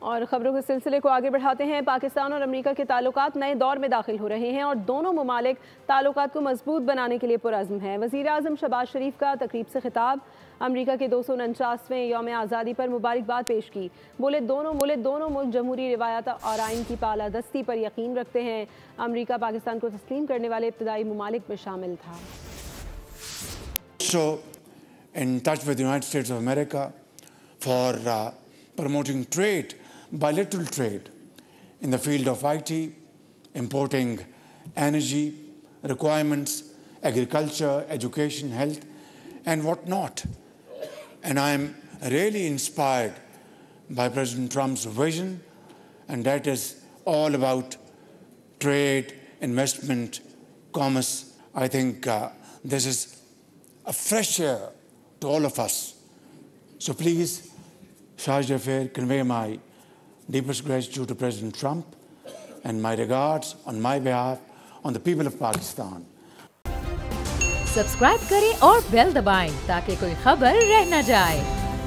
और ख़बरों के सिलसिले को आगे बढ़ाते हैं। पाकिस्तान और अमेरिका के ताल्लुकात नए दौर में दाखिल हो रहे हैं और दोनों ममालिक ताल्लुकात को मजबूत बनाने के लिए पुरज़्म हैं। वज़ीर आज़म शहबाज शरीफ का तकरीब से खिताब, अमेरिका के 249वें यौम आज़ादी पर मुबारकबाद पेश की। बोले दोनों मुल्क जमहूरी रिवायात और आइन की पालादस्ती पर यकीन रखते हैं। अमेरिका पाकिस्तान को तस्लीम करने वाले इब्तदाई ममालिक में शामिल था। In touch with the United States of America for promoting trade, bilateral trade in the field of IT, importing energy requirements, agriculture, education, health, and whatnot. And I'm really inspired by President Trump's vision, and that is all about trade, investment, commerce. I think this is a fresh air to all of us. So please, Shah Jaffar, convey my deepest gratitude to President Trump and my regards on my behalf on the people of Pakistan. Subscribe करें और bell दबाएं ताकि कोई खबर रह न जाए।